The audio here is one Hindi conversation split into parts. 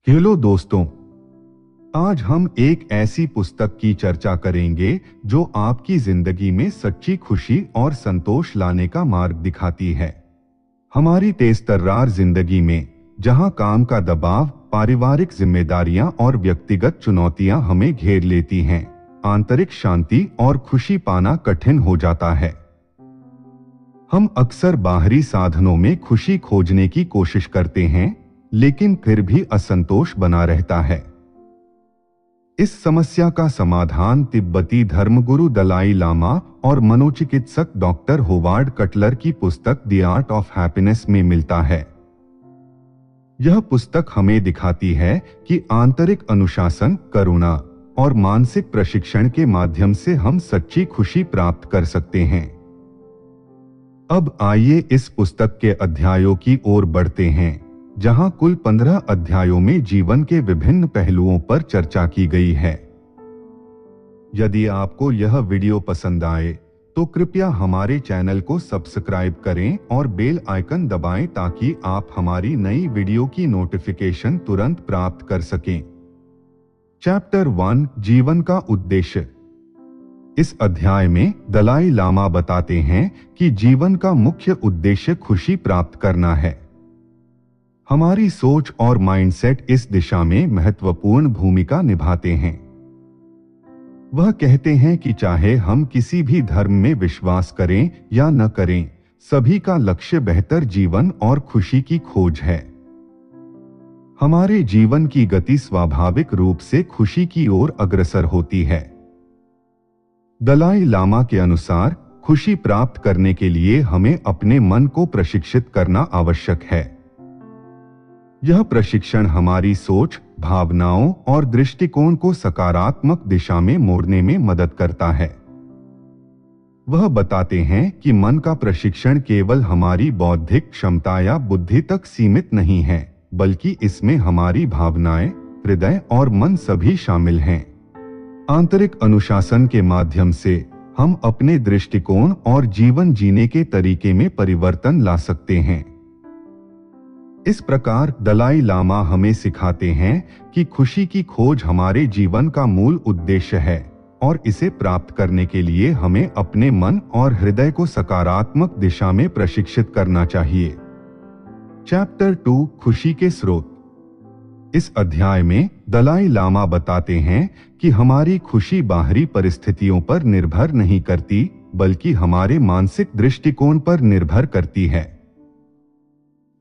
हेलो दोस्तों, आज हम एक ऐसी पुस्तक की चर्चा करेंगे जो आपकी जिंदगी में सच्ची खुशी और संतोष लाने का मार्ग दिखाती है। हमारी तेज-तर्रार जिंदगी में, जहां काम का दबाव, पारिवारिक जिम्मेदारियां और व्यक्तिगत चुनौतियां हमें घेर लेती हैं, आंतरिक शांति और खुशी पाना कठिन हो जाता है। हम अक्सर बाहरी साधनों में खुशी खोजने की कोशिश करते हैं, लेकिन फिर भी असंतोष बना रहता है। इस समस्या का समाधान तिब्बती धर्मगुरु दलाई लामा और मनोचिकित्सक डॉक्टर होवार्ड कटलर की पुस्तक द आर्ट ऑफ हैप्पीनेस में मिलता है। यह पुस्तक हमें दिखाती है कि आंतरिक अनुशासन, करुणा और मानसिक प्रशिक्षण के माध्यम से हम सच्ची खुशी प्राप्त कर सकते हैं। अब आइए इस पुस्तक के अध्यायों की ओर बढ़ते हैं, जहां कुल 15 अध्यायों में जीवन के विभिन्न पहलुओं पर चर्चा की गई है। यदि आपको यह वीडियो पसंद आए तो कृपया हमारे चैनल को सब्सक्राइब करें और बेल आइकन दबाएं ताकि आप हमारी नई वीडियो की नोटिफिकेशन तुरंत प्राप्त कर सकें। चैप्टर 1, जीवन का उद्देश्य। इस अध्याय में दलाई लामा बताते हैं कि जीवन का मुख्य उद्देश्य खुशी प्राप्त करना है। हमारी सोच और माइंडसेट इस दिशा में महत्वपूर्ण भूमिका निभाते हैं। वह कहते हैं कि चाहे हम किसी भी धर्म में विश्वास करें या न करें, सभी का लक्ष्य बेहतर जीवन और खुशी की खोज है। हमारे जीवन की गति स्वाभाविक रूप से खुशी की ओर अग्रसर होती है। दलाई लामा के अनुसार खुशी प्राप्त करने के लिए हमें अपने मन को प्रशिक्षित करना आवश्यक है। यह प्रशिक्षण हमारी सोच, भावनाओं और दृष्टिकोण को सकारात्मक दिशा में मोड़ने में मदद करता है। वह बताते हैं कि मन का प्रशिक्षण केवल हमारी बौद्धिक क्षमता या बुद्धि तक सीमित नहीं है, बल्कि इसमें हमारी भावनाएं, हृदय और मन सभी शामिल हैं। आंतरिक अनुशासन के माध्यम से हम अपने दृष्टिकोण और जीवन जीने के तरीके में परिवर्तन ला सकते हैं। इस प्रकार दलाई लामा हमें सिखाते हैं कि खुशी की खोज हमारे जीवन का मूल उद्देश्य है और इसे प्राप्त करने के लिए हमें अपने मन और हृदय को सकारात्मक दिशा में प्रशिक्षित करना चाहिए। चैप्टर 2, खुशी के स्रोत। इस अध्याय में दलाई लामा बताते हैं कि हमारी खुशी बाहरी परिस्थितियों पर निर्भर नहीं करती, बल्कि हमारे मानसिक दृष्टिकोण पर निर्भर करती है।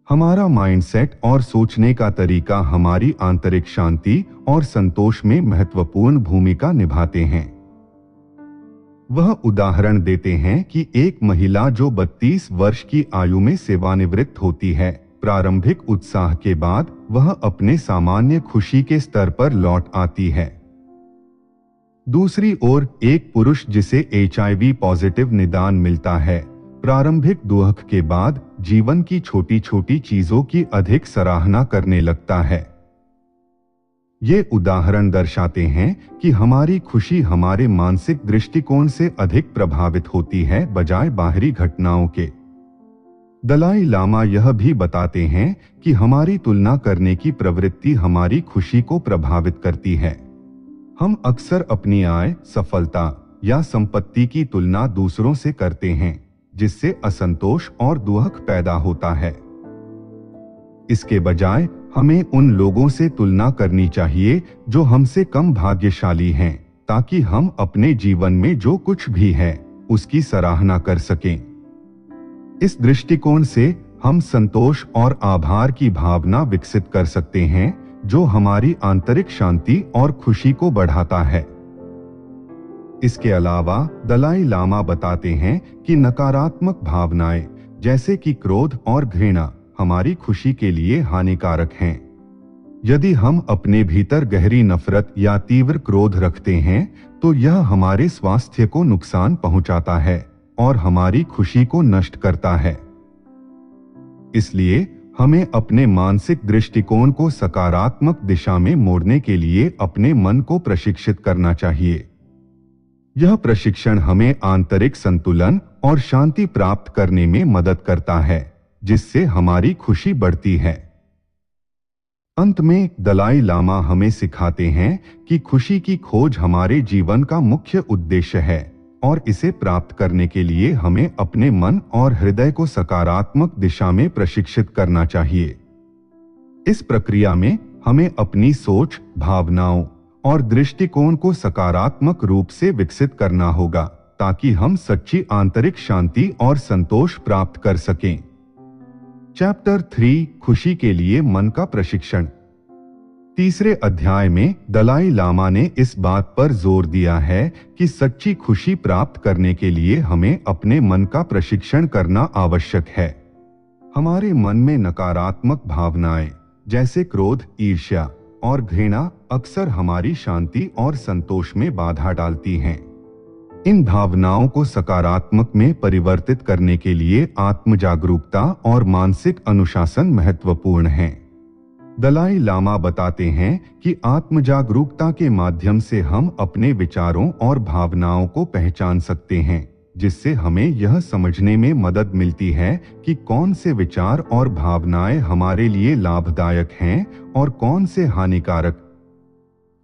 हमारा माइंडसेट और सोचने का तरीका हमारी आंतरिक शांति और संतोष में महत्वपूर्ण भूमिका निभाते हैं। वह उदाहरण देते हैं कि एक महिला जो 32 वर्ष की आयु में सेवानिवृत्त होती है, प्रारंभिक उत्साह के बाद वह अपने सामान्य खुशी के स्तर पर लौट आती है। दूसरी ओर एक पुरुष जिसे HIV पॉजिटिव निदान मिलता है, प्रारंभिक दुख के बाद जीवन की छोटी छोटी चीजों की अधिक सराहना करने लगता है। ये उदाहरण दर्शाते हैं कि हमारी खुशी हमारे मानसिक दृष्टिकोण से अधिक प्रभावित होती है, बजाय बाहरी घटनाओं के। दलाई लामा यह भी बताते हैं कि हमारी तुलना करने की प्रवृत्ति हमारी खुशी को प्रभावित करती है। हम अक्सर अपनी आय, सफलता या संपत्ति की तुलना दूसरों से करते हैं, जिससे असंतोष और दुख पैदा होता है। इसके बजाय हमें उन लोगों से तुलना करनी चाहिए जो हमसे कम भाग्यशाली हैं, ताकि हम अपने जीवन में जो कुछ भी है उसकी सराहना कर सकें। इस दृष्टिकोण से हम संतोष और आभार की भावना विकसित कर सकते हैं, जो हमारी आंतरिक शांति और खुशी को बढ़ाता है। इसके अलावा दलाई लामा बताते हैं कि नकारात्मक भावनाएं, जैसे कि क्रोध और घृणा, हमारी खुशी के लिए हानिकारक हैं। यदि हम अपने भीतर गहरी नफरत या तीव्र क्रोध रखते हैं, तो यह हमारे स्वास्थ्य को नुकसान पहुंचाता है और हमारी खुशी को नष्ट करता है। इसलिए हमें अपने मानसिक दृष्टिकोण को सकारात्मक दिशा में मोड़ने के लिए अपने मन को प्रशिक्षित करना चाहिए। यह प्रशिक्षण हमें आंतरिक संतुलन और शांति प्राप्त करने में मदद करता है, जिससे हमारी खुशी बढ़ती है। अंत में दलाई लामा हमें सिखाते हैं कि खुशी की खोज हमारे जीवन का मुख्य उद्देश्य है और इसे प्राप्त करने के लिए हमें अपने मन और हृदय को सकारात्मक दिशा में प्रशिक्षित करना चाहिए। इस प्रक्रिया में हमें अपनी सोच, भावनाओं और दृष्टिकोण को सकारात्मक रूप से विकसित करना होगा ताकि हम सच्ची आंतरिक शांति और संतोष प्राप्त कर सकें। चैप्टर 3 खुशी के लिए मन का प्रशिक्षण। तीसरे अध्याय में दलाई लामा ने इस बात पर जोर दिया है कि सच्ची खुशी प्राप्त करने के लिए हमें अपने मन का प्रशिक्षण करना आवश्यक है। हमारे मन में नकारात्मक भावनाएं जैसे क्रोध, ईर्ष्या और घृणा अक्सर हमारी शांति और संतोष में बाधा डालती हैं। इन भावनाओं को सकारात्मक में परिवर्तित करने के लिए आत्म जागरूकता और मानसिक अनुशासन महत्वपूर्ण हैं। दलाई लामा बताते हैं कि आत्म जागरूकता के माध्यम से हम अपने विचारों और भावनाओं को पहचान सकते हैं, जिससे हमें यह समझने में मदद मिलती है कि कौन से विचार और भावनाएं हमारे लिए लाभदायक हैं और कौन से हानिकारक।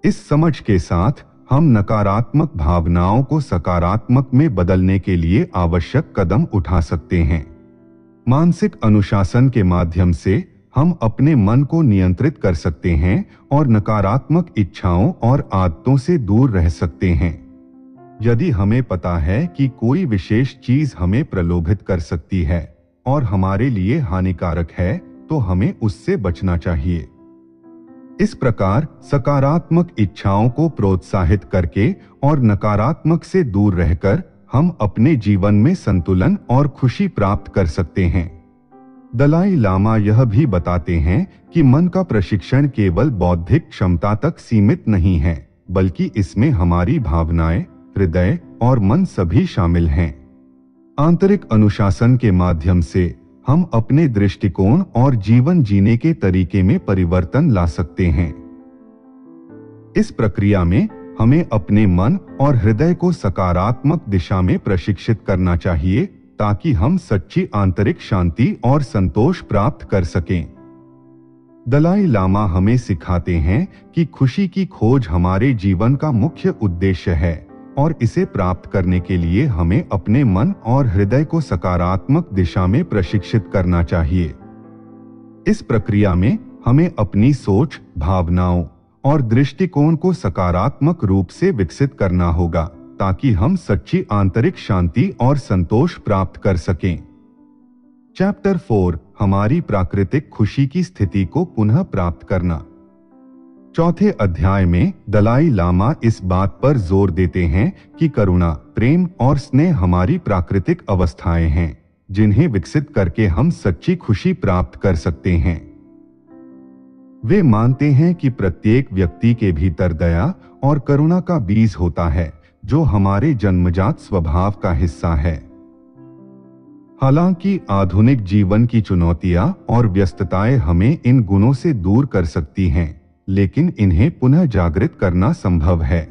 इस समझ के साथ हम नकारात्मक भावनाओं को सकारात्मक में बदलने के लिए आवश्यक कदम उठा सकते हैं। मानसिक अनुशासन के माध्यम से हम अपने मन को नियंत्रित कर सकते हैं और नकारात्मक इच्छाओं और आदतों से दूर रह सकते हैं। यदि हमें पता है कि कोई विशेष चीज हमें प्रलोभित कर सकती है और हमारे लिए हानिकारक है, तो हमें उससे बचना चाहिए। इस प्रकार सकारात्मक इच्छाओं को प्रोत्साहित करके और नकारात्मक से दूर रहकर हम अपने जीवन में संतुलन और खुशी प्राप्त कर सकते हैं। दलाई लामा यह भी बताते हैं कि मन का प्रशिक्षण केवल बौद्धिक क्षमता तक सीमित नहीं है, बल्कि इसमें हमारी भावनाएं, हृदय और मन सभी शामिल हैं। आंतरिक अनुशासन के माध्यम से हम अपने दृष्टिकोण और जीवन जीने के तरीके में परिवर्तन ला सकते हैं। इस प्रक्रिया में हमें अपने मन और हृदय को सकारात्मक दिशा में प्रशिक्षित करना चाहिए ताकि हम सच्ची आंतरिक शांति और संतोष प्राप्त कर सकें। दलाई लामा हमें सिखाते हैं कि खुशी की खोज हमारे जीवन का मुख्य उद्देश्य है और इसे प्राप्त करने के लिए हमें अपने मन और हृदय को सकारात्मक दिशा में प्रशिक्षित करना चाहिए। इस प्रक्रिया में हमें अपनी सोच, भावनाओं और दृष्टिकोण को सकारात्मक रूप से विकसित करना होगा ताकि हम सच्ची आंतरिक शांति और संतोष प्राप्त कर सकें। चैप्टर 4 हमारी प्राकृतिक खुशी की स्थिति को पुनः प्राप्त करना। चौथे अध्याय में दलाई लामा इस बात पर जोर देते हैं कि करुणा, प्रेम और स्नेह हमारी प्राकृतिक अवस्थाएं हैं जिन्हें विकसित करके हम सच्ची खुशी प्राप्त कर सकते हैं। वे मानते हैं कि प्रत्येक व्यक्ति के भीतर दया और करुणा का बीज होता है जो हमारे जन्मजात स्वभाव का हिस्सा है। हालांकि आधुनिक जीवन की चुनौतियां और व्यस्तताएं हमें इन गुणों से दूर कर सकती हैं, लेकिन इन्हें पुनः जागृत करना संभव है।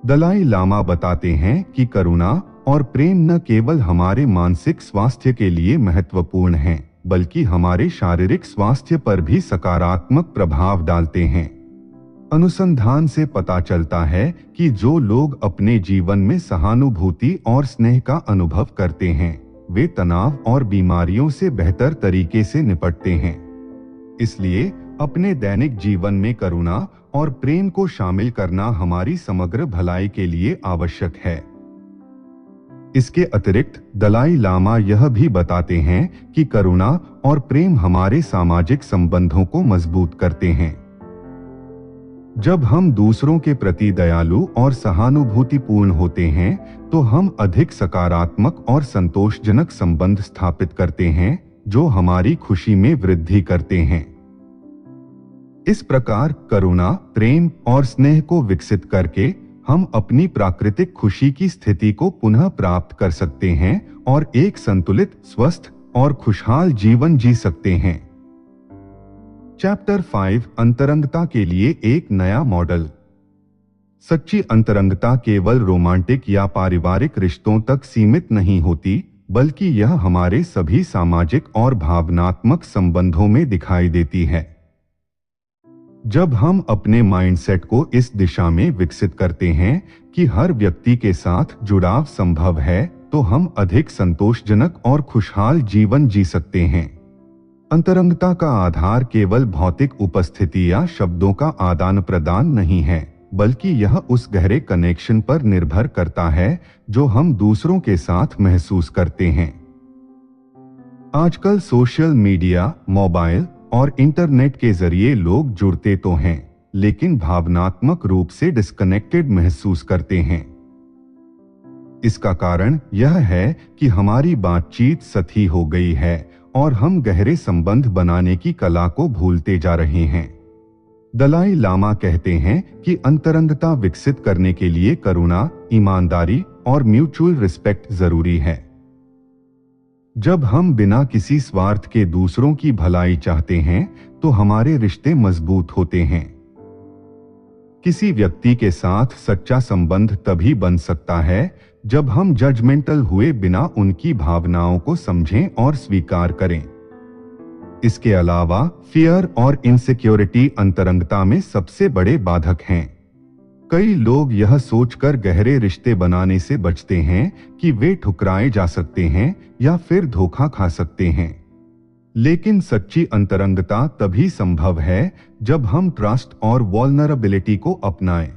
दलाई लामा बताते हैं कि करुणा और प्रेम न केवल हमारे मानसिक स्वास्थ्य के लिए महत्वपूर्ण हैं, बल्कि हमारे शारीरिक स्वास्थ्य पर भी सकारात्मक प्रभाव डालते हैं। अनुसंधान से पता चलता है कि जो लोग अपने जीवन में सहानुभूति और स्नेह का अनुभव करते हैं, वे तनाव और बीमारियों से बेहतर तरीके से निपटते हैं। इसलिए अपने दैनिक जीवन में करुणा और प्रेम को शामिल करना हमारी समग्र भलाई के लिए आवश्यक है। इसके अतिरिक्त दलाई लामा यह भी बताते हैं कि करुणा और प्रेम हमारे सामाजिक संबंधों को मजबूत करते हैं। जब हम दूसरों के प्रति दयालु और सहानुभूतिपूर्ण होते हैं, तो हम अधिक सकारात्मक और संतोषजनक संबंध स्थापित करते हैं, जो हमारी खुशी में वृद्धि करते हैं। इस प्रकार करुणा, प्रेम और स्नेह को विकसित करके हम अपनी प्राकृतिक खुशी की स्थिति को पुनः प्राप्त कर सकते हैं और एक संतुलित, स्वस्थ और खुशहाल जीवन जी सकते हैं। चैप्टर 5 अंतरंगता के लिए एक नया मॉडल। सच्ची अंतरंगता केवल रोमांटिक या पारिवारिक रिश्तों तक सीमित नहीं होती, बल्कि यह हमारे सभी सामाजिक और भावनात्मक संबंधों में दिखाई देती है। जब हम अपने माइंडसेट को इस दिशा में विकसित करते हैं कि हर व्यक्ति के साथ जुड़ाव संभव है, तो हम अधिक संतोषजनक और खुशहाल जीवन जी सकते हैं। अंतरंगता का आधार केवल भौतिक उपस्थिति या शब्दों का आदान प्रदान नहीं है, बल्कि यह उस गहरे कनेक्शन पर निर्भर करता है जो हम दूसरों के साथ महसूस करते हैं। आजकल सोशल मीडिया, मोबाइल और इंटरनेट के जरिए लोग जुड़ते तो हैं, लेकिन भावनात्मक रूप से डिस्कनेक्टेड महसूस करते हैं। इसका कारण यह है कि हमारी बातचीत सतही हो गई है और हम गहरे संबंध बनाने की कला को भूलते जा रहे हैं। दलाई लामा कहते हैं कि अंतरंगता विकसित करने के लिए करुणा, ईमानदारी और म्यूचुअल रिस्पेक्ट जरूरी है। जब हम बिना किसी स्वार्थ के दूसरों की भलाई चाहते हैं, तो हमारे रिश्ते मजबूत होते हैं। किसी व्यक्ति के साथ सच्चा संबंध तभी बन सकता है जब हम जजमेंटल हुए बिना उनकी भावनाओं को समझें और स्वीकार करें। इसके अलावा फियर और इनसिक्योरिटी अंतरंगता में सबसे बड़े बाधक हैं। कई लोग यह सोचकर गहरे रिश्ते बनाने से बचते हैं कि वे ठुकराए जा सकते हैं या फिर धोखा खा सकते हैं। लेकिन सच्ची अंतरंगता तभी संभव है जब हम ट्रस्ट और वल्नरेबिलिटी को अपनाएं।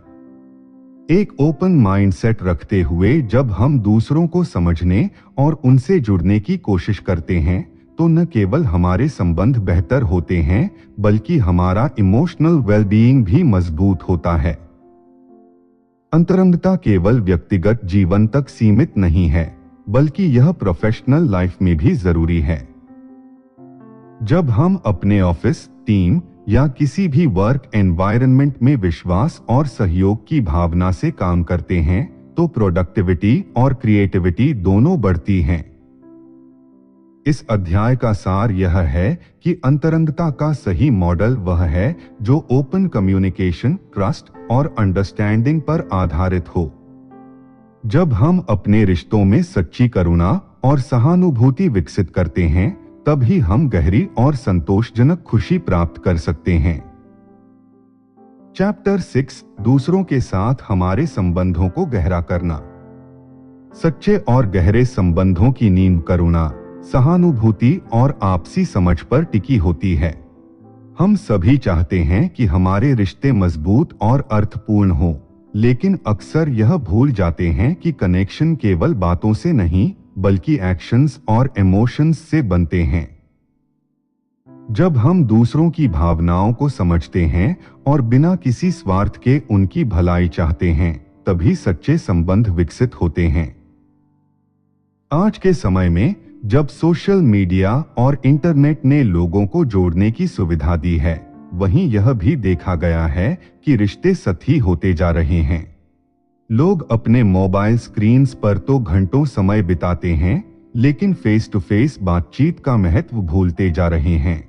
एक ओपन माइंडसेट रखते हुए जब हम दूसरों को समझने और उनसे जुड़ने की कोशिश करते हैं, तो न केवल हमारे संबंध बेहतर होते हैं, बल्कि हमारा इमोशनल वेलबीइंग भी मजबूत होता है। अंतरंगता केवल व्यक्तिगत जीवन तक सीमित नहीं है, बल्कि यह प्रोफेशनल लाइफ में भी जरूरी है। जब हम अपने ऑफिस, टीम या किसी भी वर्क एनवायरनमेंट में विश्वास और सहयोग की भावना से काम करते हैं, तो प्रोडक्टिविटी और क्रिएटिविटी दोनों बढ़ती हैं। इस अध्याय का सार यह है कि अंतरंगता का सही मॉडल वह है जो ओपन कम्युनिकेशन, ट्रस्ट और अंडरस्टैंडिंग पर आधारित हो। जब हम अपने रिश्तों में सच्ची करुणा और सहानुभूति विकसित करते हैं, तभी हम गहरी और संतोषजनक खुशी प्राप्त कर सकते हैं। चैप्टर 6, दूसरों के साथ हमारे संबंधों को गहरा करना। सच्चे और गहरे संबंधों की नींव करुणा, सहानुभूति और आपसी समझ पर टिकी होती है। हम सभी चाहते हैं कि हमारे रिश्ते मजबूत और अर्थपूर्ण हों, लेकिन अक्सर यह भूल जाते हैं कि कनेक्शन केवल बातों से नहीं, बल्कि एक्शंस और इमोशंस से बनते हैं। जब हम दूसरों की भावनाओं को समझते हैं और बिना किसी स्वार्थ के उनकी भलाई चाहते हैं, तभी सच्चे संबंध विकसित होते हैं। आज के समय में जब सोशल मीडिया और इंटरनेट ने लोगों को जोड़ने की सुविधा दी है, वहीं यह भी देखा गया है कि रिश्ते सतही होते जा रहे हैं। लोग अपने मोबाइल स्क्रीन्स पर तो घंटों समय बिताते हैं, लेकिन फेस टू फेस बातचीत का महत्व भूलते जा रहे हैं।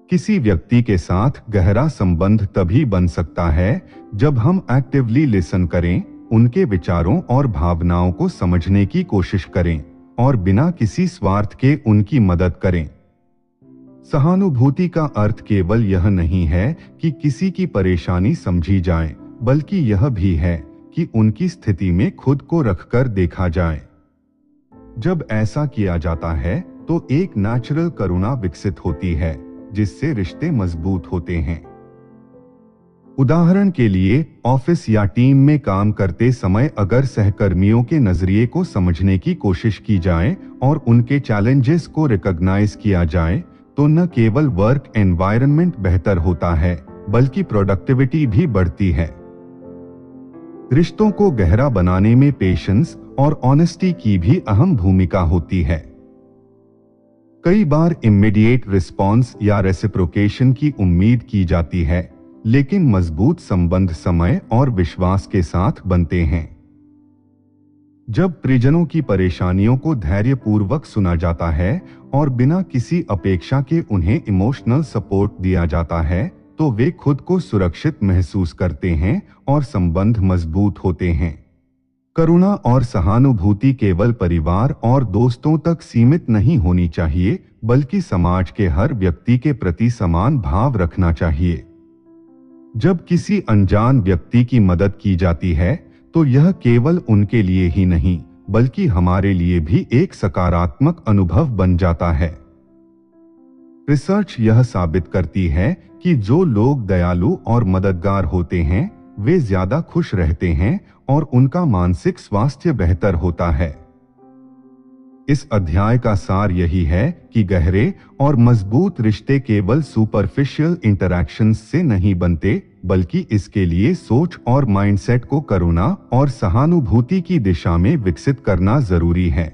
किसी व्यक्ति के साथ गहरा संबंध तभी बन सकता है जब हम एक्टिवली लिसन करें, उनके विचारों और भावनाओं को समझने की कोशिश करें और बिना किसी स्वार्थ के उनकी मदद करें। सहानुभूति का अर्थ केवल यह नहीं है कि किसी की परेशानी समझी जाए, बल्कि यह भी है कि उनकी स्थिति में खुद को रखकर देखा जाए। जब ऐसा किया जाता है तो एक नेचुरल करुणा विकसित होती है, जिससे रिश्ते मजबूत होते हैं। उदाहरण के लिए, ऑफिस या टीम में काम करते समय अगर सहकर्मियों के नजरिए को समझने की कोशिश की जाए और उनके चैलेंजेस को रिकॉग्नाइज किया जाए, तो न केवल वर्क एनवायरनमेंट बेहतर होता है, बल्कि प्रोडक्टिविटी भी बढ़ती है। रिश्तों को गहरा बनाने में पेशेंस और ऑनेस्टी की भी अहम भूमिका होती है। कई बार इमीडिएट रिस्पॉन्स या रेसिप्रोकेशन की उम्मीद की जाती है, लेकिन मजबूत संबंध समय और विश्वास के साथ बनते हैं। जब परिजनों की परेशानियों को धैर्यपूर्वक सुना जाता है और बिना किसी अपेक्षा के उन्हें इमोशनल सपोर्ट दिया जाता है, तो वे खुद को सुरक्षित महसूस करते हैं और संबंध मजबूत होते हैं। करुणा और सहानुभूति केवल परिवार और दोस्तों तक सीमित नहीं होनी चाहिए, बल्कि समाज के हर व्यक्ति के प्रति समान भाव रखना चाहिए। जब किसी अनजान व्यक्ति की मदद की जाती है तो यह केवल उनके लिए ही नहीं बल्कि हमारे लिए भी एक सकारात्मक अनुभव बन जाता है। रिसर्च यह साबित करती है कि जो लोग दयालु और मददगार होते हैं वे ज्यादा खुश रहते हैं और उनका मानसिक स्वास्थ्य बेहतर होता है। इस अध्याय का सार यही है कि गहरे और मजबूत रिश्ते केवल सुपरफिशियल इंटरैक्शंस से नहीं बनते बल्कि इसके लिए सोच और माइंडसेट को करुणा और सहानुभूति की दिशा में विकसित करना जरूरी है।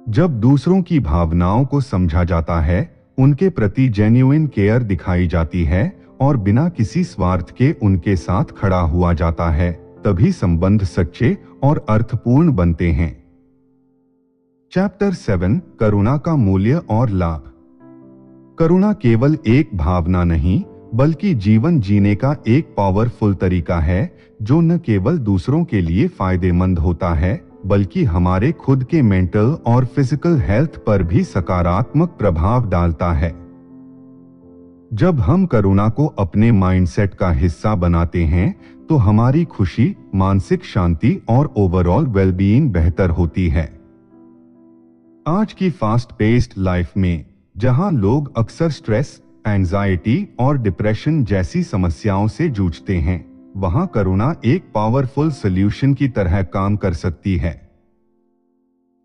जब दूसरों की भावनाओं को समझा जाता है, उनके प्रति जेन्युइन केयर दिखाई जाती है और बिना किसी स्वार्थ के उनके साथ खड़ा हुआ जाता है, तभी संबंध सच्चे और अर्थपूर्ण बनते हैं। चैप्टर 7 करुणा का मूल्य और लाभ। करुणा केवल एक भावना नहीं बल्कि जीवन जीने का एक पावरफुल तरीका है जो न केवल दूसरों के लिए फायदेमंद होता है बल्कि हमारे खुद के मेंटल और फिजिकल हेल्थ पर भी सकारात्मक प्रभाव डालता है। जब हम करुणा को अपने माइंडसेट का हिस्सा बनाते हैं तो हमारी खुशी, मानसिक शांति और ओवरऑल वेलबीइंग बेहतर होती है। आज की फास्ट पेस्ड लाइफ में जहां लोग अक्सर स्ट्रेस, एंजाइटी और डिप्रेशन जैसी समस्याओं से जूझते हैं, वहां करुणा एक पावरफुल सॉल्यूशन की तरह काम कर सकती है।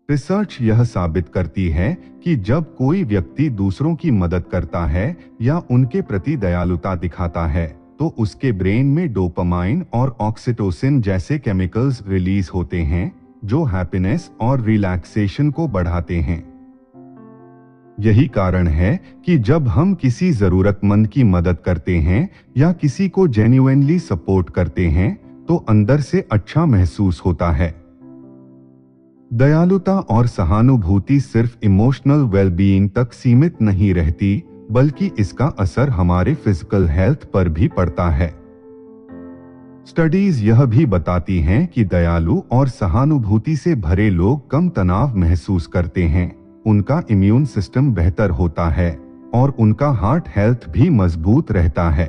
रिसर्च यह साबित करती है कि जब कोई व्यक्ति दूसरों की मदद करता है या उनके प्रति दयालुता दिखाता है तो उसके ब्रेन में डोपामाइन और ऑक्सीटोसिन जैसे केमिकल्स रिलीज होते हैं जो हैप्पीनेस और रिलैक्सेशन को बढ़ाते हैं। यही कारण है कि जब हम किसी जरूरतमंद की मदद करते हैं या किसी को जेन्युइनली सपोर्ट करते हैं तो अंदर से अच्छा महसूस होता है। दयालुता और सहानुभूति सिर्फ इमोशनल वेलबीइंग तक सीमित नहीं रहती बल्कि इसका असर हमारे फिजिकल हेल्थ पर भी पड़ता है। स्टडीज यह भी बताती हैं कि दयालु और सहानुभूति से भरे लोग कम तनाव महसूस करते हैं, उनका इम्यून सिस्टम बेहतर होता है और उनका हार्ट हेल्थ भी मजबूत रहता है।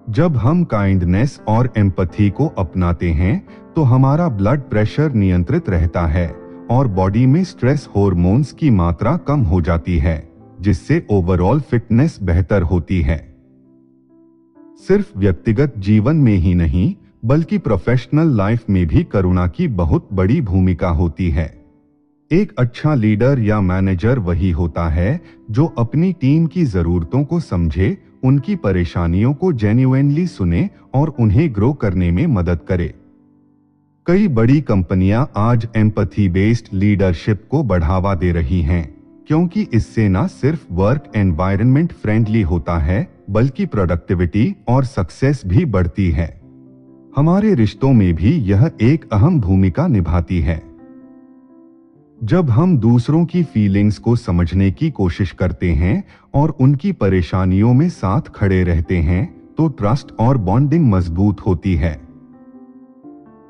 जब हम काइंडनेस और एम्पैथी को अपनाते हैं तो हमारा ब्लड प्रेशर नियंत्रित रहता है और बॉडी में स्ट्रेस हार्मोन्स की मात्रा कम हो जाती है, जिससे ओवरऑल फिटनेस बेहतर होती है। सिर्फ व्यक्तिगत जीवन में ही नहीं बल्कि प्रोफेशनल लाइफ में भी करुणा की बहुत बड़ी भूमिका होती है। एक अच्छा लीडर या मैनेजर वही होता है जो अपनी टीम की जरूरतों को समझे, उनकी परेशानियों को जेन्युइनली सुने और उन्हें ग्रो करने में मदद करे। कई बड़ी कंपनियां आज एम्पैथी बेस्ड लीडरशिप को बढ़ावा दे रही हैं, क्योंकि इससे न सिर्फ वर्क एनवायरनमेंट फ्रेंडली होता है बल्कि प्रोडक्टिविटी और सक्सेस भी बढ़ती है। हमारे रिश्तों में भी यह एक अहम भूमिका निभाती है। जब हम दूसरों की फीलिंग्स को समझने की कोशिश करते हैं और उनकी परेशानियों में साथ खड़े रहते हैं तो ट्रस्ट और बॉन्डिंग मजबूत होती है।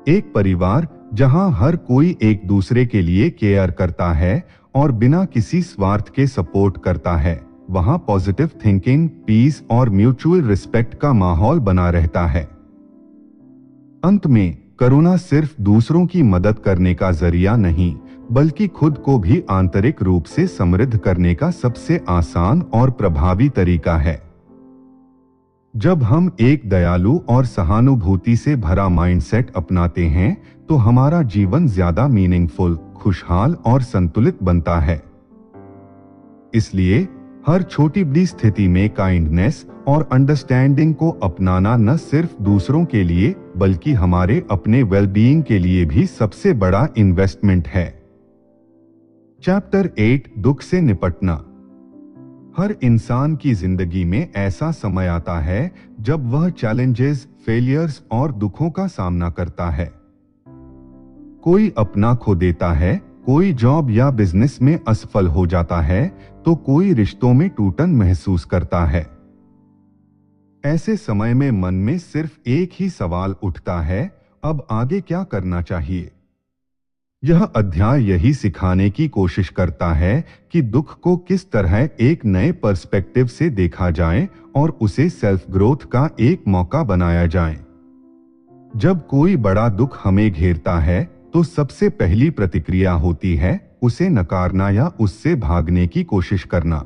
एक परिवार जहां हर कोई एक दूसरे के लिए केयर करता है और बिना किसी स्वार्थ के सपोर्ट करता है, वहां पॉजिटिव थिंकिंग, पीस और म्यूचुअल रिस्पेक्ट का माहौल बना रहता है। अंत में करुणा सिर्फ दूसरों की मदद करने का जरिया नहीं बल्कि खुद को भी आंतरिक रूप से समृद्ध करने का सबसे आसान और प्रभावी तरीका है। जब हम एक दयालु और सहानुभूति से भरा माइंडसेट अपनाते हैं तो हमारा जीवन ज्यादा मीनिंगफुल, खुशहाल और संतुलित बनता है। इसलिए हर छोटी बड़ी स्थिति में काइंडनेस और अंडरस्टैंडिंग को अपनाना न सिर्फ दूसरों के लिए बल्कि हमारे अपने वेलबीइंग के लिए भी सबसे बड़ा इन्वेस्टमेंट है। चैप्टर 8 दुख से निपटना। हर इंसान की जिंदगी में ऐसा समय आता है जब वह चैलेंजेस, फेलियर्स और दुखों का सामना करता है। कोई अपना खो देता है, कोई जॉब या बिजनेस में असफल हो जाता है तो कोई रिश्तों में टूटन महसूस करता है। ऐसे समय में मन में सिर्फ एक ही सवाल उठता है, अब आगे क्या करना चाहिए। यह अध्याय यही सिखाने की कोशिश करता है कि दुख को किस तरह एक नए पर्सपेक्टिव से देखा जाए और उसे सेल्फ ग्रोथ का एक मौका बनाया जाए। जब कोई बड़ा दुख हमें घेरता है तो सबसे पहली प्रतिक्रिया होती है उसे नकारना या उससे भागने की कोशिश करना।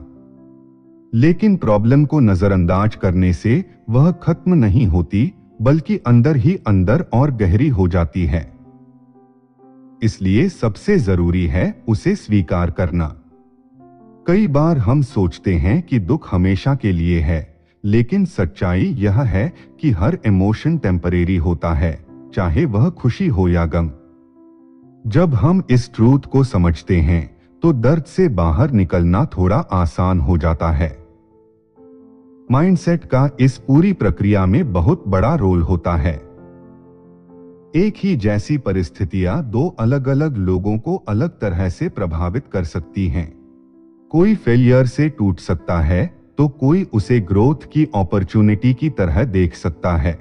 लेकिन प्रॉब्लम को नजरअंदाज करने से वह खत्म नहीं होती, बल्कि अंदर ही अंदर और गहरी हो जाती है। इसलिए सबसे जरूरी है उसे स्वीकार करना। कई बार हम सोचते हैं कि दुख हमेशा के लिए है, लेकिन सच्चाई यह है कि हर इमोशन टेम्परेरी होता है, चाहे वह खुशी हो या गम। जब हम इस ट्रूथ को समझते हैं तो दर्द से बाहर निकलना थोड़ा आसान हो जाता है। माइंडसेट का इस पूरी प्रक्रिया में बहुत बड़ा रोल होता है। एक ही जैसी परिस्थितियां दो अलग अलग लोगों को अलग तरह से प्रभावित कर सकती हैं। कोई फेलियर से टूट सकता है तो कोई उसे ग्रोथ की अपॉर्चुनिटी की तरह देख सकता है।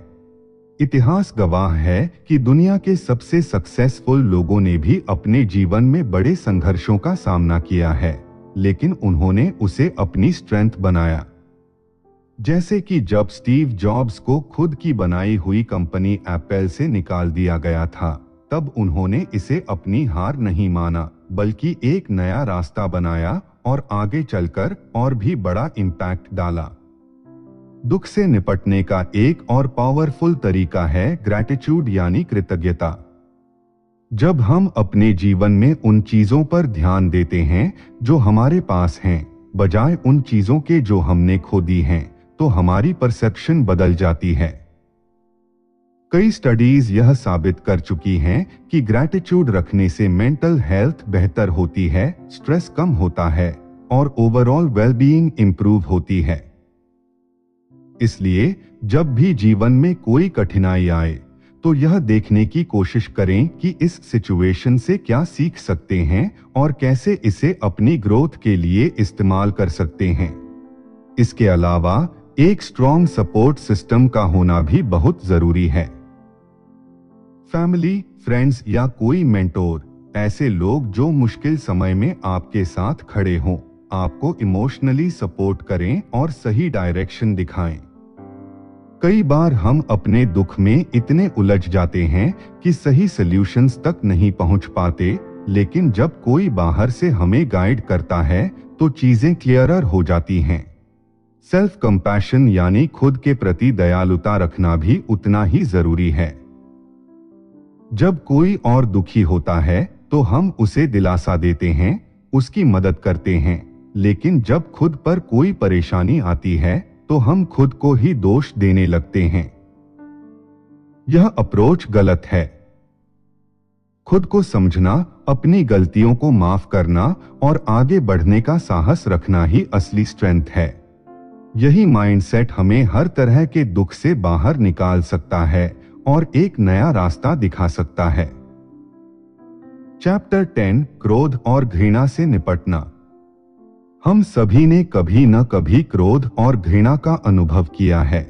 इतिहास गवाह है कि दुनिया के सबसे सक्सेसफुल लोगों ने भी अपने जीवन में बड़े संघर्षों का सामना किया है, लेकिन उन्होंने उसे अपनी स्ट्रेंथ बनाया। जैसे कि जब स्टीव जॉब्स को खुद की बनाई हुई कंपनी एप्पल से निकाल दिया गया था, तब उन्होंने इसे अपनी हार नहीं माना, बल्कि एक नया रास्ता बनाया और आगे चलकर और भी बड़ा इम्पैक्ट डाला। दुख से निपटने का एक और पावरफुल तरीका है ग्रैटिट्यूड यानी कृतज्ञता। जब हम अपने जीवन में उन चीजों पर ध्यान देते हैं जो हमारे पास हैं, बजाय उन चीजों के जो हमने खो दी हैं, तो हमारी परसेप्शन बदल जाती है। कई स्टडीज यह साबित कर चुकी हैं कि ग्रैटिट्यूड रखने से मेंटल हेल्थ बेहतर होती है, स्ट्रेस कम होता है और ओवरऑल वेलबीइंग इंप्रूव होती है। इसलिए जब भी जीवन में कोई कठिनाई आए तो यह देखने की कोशिश करें कि इस सिचुएशन से क्या सीख सकते हैं और कैसे इसे अपनी ग्रोथ के लिए इस्तेमाल कर सकते हैं। इसके अलावा एक स्ट्रॉन्ग सपोर्ट सिस्टम का होना भी बहुत जरूरी है। फैमिली, फ्रेंड्स या कोई मेंटोर, ऐसे लोग जो मुश्किल समय में आपके साथ खड़े हों, आपको इमोशनली सपोर्ट करें और सही डायरेक्शन दिखाएं। कई बार हम अपने दुख में इतने उलझ जाते हैं कि सही सॉल्यूशंस तक नहीं पहुंच पाते, लेकिन जब कोई बाहर से हमें गाइड करता है तो चीजें क्लियरर हो जाती हैं। सेल्फ कंपैशन यानी खुद के प्रति दयालुता रखना भी उतना ही जरूरी है। जब कोई और दुखी होता है तो हम उसे दिलासा देते हैं, उसकी मदद करते हैं, लेकिन जब खुद पर कोई परेशानी आती है तो हम खुद को ही दोष देने लगते हैं। यह अप्रोच गलत है। खुद को समझना, अपनी गलतियों को माफ करना और आगे बढ़ने का साहस रखना ही असली स्ट्रेंथ है। यही माइंडसेट हमें हर तरह के दुख से बाहर निकाल सकता है और एक नया रास्ता दिखा सकता है। चैप्टर 10, क्रोध और घृणा से निपटना। हम सभी ने कभी न कभी क्रोध और घृणा का अनुभव किया है।